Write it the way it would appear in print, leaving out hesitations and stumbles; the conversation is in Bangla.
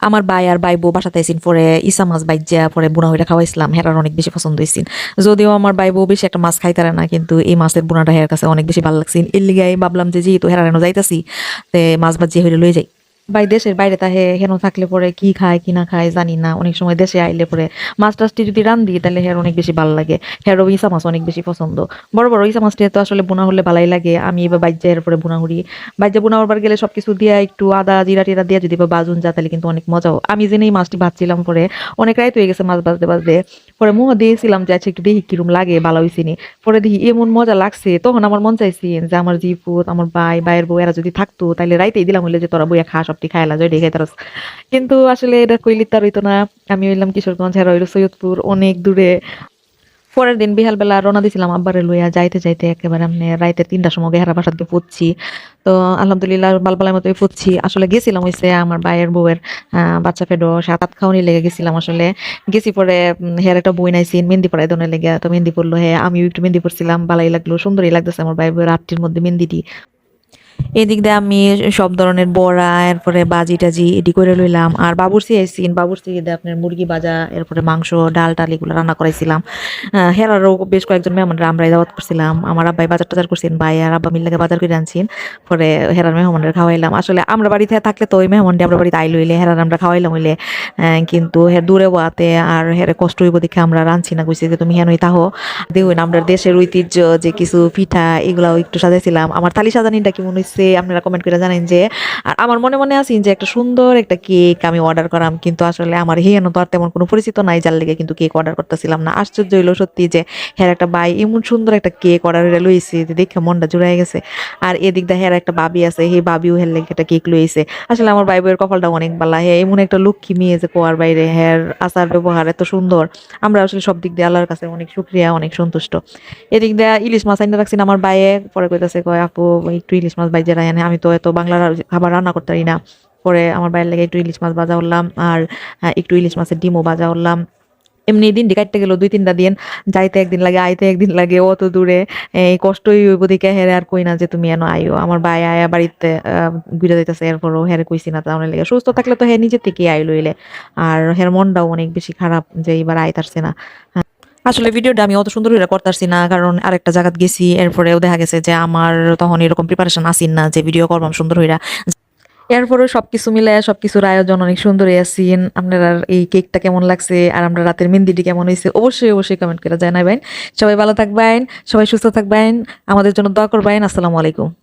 আমার ভাই আর ভাই বউ বাসাতে আইসিন পরে ইসা মাছ বাইজা পরে বুনা হইটা খাওয়াইছিলাম, হেরার অনেক বেশি পছন্দ হয়েছিল। যদিও আমার ভাই বউ বেশি একটা মাছ খাইতারে না, কিন্তু এই মাছের বুনাটা হের কাছে অনেক বেশি ভালো লাগছিল। এর লিগাই ভাবলাম যে যেহেতু হেরার এনে যাইতাছি, তে মাছ ভাজি হইলে লই যাই। ভাই দেশের বাইরে তাহে হেন থাকলে পরে কি খায় কি না খায় জানি না, অনেক সময় দেশে আইলে পরে মাছ টাছটি যদি রান্ধি তাহলে হের অনেক বেশি ভালো লাগে। হেরও ইসা মাছ অনেক বেশি পছন্দ। বড় বড় ইসা মাছটি তো আসলে বোনা হলে ভালাই লাগে। আমি এবার বাইজা এর পরে বোনা হরি, বাইজা বোনা হবার গেলে সবকিছু দিয়া একটু আদা জিরা টিরা দিয়া যদি বা বাজুন যা তাহলে কিন্তু অনেক মজাও। আমি জেনেই মাছটি ভাজছিলাম পরে অনেক রাইত হয়ে গেছে মাছ ভাজতে ভাজতে, পরে মুহ দিয়েছিলাম যে আচ্ছা একটু দেখি কিরম লাগে, ভালো হয়েছে নি। পরে দেখি এমন মজা লাগছে, তখন আমার মন চাইছে যে আমার জিপুত আমার ভাইয়ের বউ এরা যদি থাকতো তাহলে রাইতেই দিলাম হইলে যে তোরা বইয়া খা সবটি খাইলা জয় দেখে তারস। কিন্তু আসলে এটা কইলি তার হইতো না। আমি হইলাম কিশোরগঞ্জ, হেরা হইলো সৈয়দপুর, অনেক দূরে। পরের দিন বিহালবেলা রওনা দিছিলাম আব্বারে লইয়া, যাইতে যাইতে একেবারে আমি রাইতে ৩টার সময় হেরা বাসাত গিয়ে পড়ছি। তো আলহামদুলিল্লাহ বালবালার মতোই পড়ছি। আসলে গেছিলাম হইছে আমার ভাইয়ের বউয়ের বাচ্চা ফেডো সাত খাওয়ানি লেগে গেছিলাম আসলে। গেছি পরে হের একটা বই নাইছিন মেহেন্দি পড়াই দনের লেগে, তো মেহেন্দি পড়লো হ্যাঁ, আমিও একটু মেহেন্দি পড়ছিলাম, ভালোই লাগলো, সুন্দরই লাগতেছে আমার ভাই বউয়ের রাত্রির মধ্যে মেহেন্দিটি। এদিক দিয়ে আমি সব ধরনের বড়া এরপরে বাজি টাজি এডি করে লইলাম। আর বাবুর্চি আইসিন, বাবুর্চি দিয়ে আপনার মুরগি ভাজা এরপরে মাংস ডাল টাল এগুলো রান্না করাইছিলাম। হেরারও বেশ কয়েকজন মেহমানরা আমরাই দাওয়াত করছিলাম। আমার আব্বাই বাজার টাজার করছেন, ভাই আর আব্বা মিল্লাকে বাজার করে আনছেন। পরে হেরার মেহমানের খাওয়াইলাম। আসলে আমরা বাড়িতে থাকলে তো ওই মেহমানটি আমরা বাড়িতে আইল হইলে হেরার আমরা খাওয়াইলাম হইলে, কিন্তু হের দূরে বাতে আর হেরে কষ্ট হইব দেখে আমরা রাঁধছি না, কইছি যে তুমি হেনই তাহো দেখুন আমরা দেশের ঐতিহ্য যে কিছু পিঠা এগুলাও একটু সাজাইছিলাম। আমার থালি সাজানিটা কেমন হয়েছে আপনারা কমেন্ট করে জানেন যে। আর আমার মনে মনে আছেন যে একটা সুন্দর একটা কেক আমি অর্ডার করাম, কিন্তু আসলে আমার হিয়ানো তো আর তেমন কোনো পরিচিত নাই, যার লেগে কিন্তু কেক অর্ডার করতেছিলাম না। আশ্চর্য হইলো সত্যি যে হ্যাঁ একটা ভাই এমন সুন্দর একটা কেক অর্ডার হয়ে লইছে যে দেখে মনটা জুড়াই গেছে। আর এদিক দিয়ে হ্যাঁ একটা বাবি আছে, সেই বাবিও হের লেগে একটা কেক লইছে। আসলে আমার ভাই বউয়ের কপালটা অনেক বালা, হ্যাঁ এমন একটা লক্ষ্মী মেয়ে যে কোয়ার বাইরে, হ্যাঁ আচার ব্যবহার এত সুন্দর। আমরা আসলে সব দিক দিয়ে আল্লাহর কাছে অনেক শুক্রিয়া, অনেক সন্তুষ্ট। এদিক দিয়ে ইলিশ মাছ আইনা রাখছি আমার বাইয়ে, পরে কইতাছে কয় আপু একটু ইলিশ মাছ বাইজা রাখেন, আমি তো এত বাংলার খাবার রান্না করতে পারি না। পরে আমার বাইরের লেগে একটু ইলিশ মাছ ভাজা উঠলাম, আর একটু ইলিশ মাছের ডিমও ভাজা উঠলাম। এমনি দিন কাটতে গেল ২-৩টা দিন, যাইতে একদিন লাগে আইতে একদিন লাগে, অত দূরে এই কষ্টই হইব দিকে হেরে আর কই না যে তুমি এনো আইও। আমার ভাই আয়া বাড়িতে ঘুরে যাইতেছে, এরপরও হেরে কইছি না, তাহলে লেগে সুস্থ থাকলে তো হে নিজে থেকে আইলো লইলে। আর হের মনটাও অনেক বেশি খারাপ যে এইবার আইতারছে না। আসলে ভিডিওটা আমি অত সুন্দর করে করতেছি না, কারণ আরেকটা জায়গাত গেছি, এরপরেও দেখা গেছে যে আমার তখন এরকম প্রিপারেশন আসিন না যে ভিডিও করবাম সুন্দর হইরা। এরপরেও সবকিছু মিলে সবকিছুর আয়োজন অনেক সুন্দরই আছেন। আপনারা এই কেকটা কেমন লাগছে আর আমরা রাতের মেহেন্দিটি কেমন হয়েছে অবশ্যই অবশ্যই কমেন্ট করে জানাবেন। সবাই ভালো থাকবেন, সবাই সুস্থ থাকবেন, আমাদের জন্য দোয়া করবেন। আসসালামু আলাইকুম।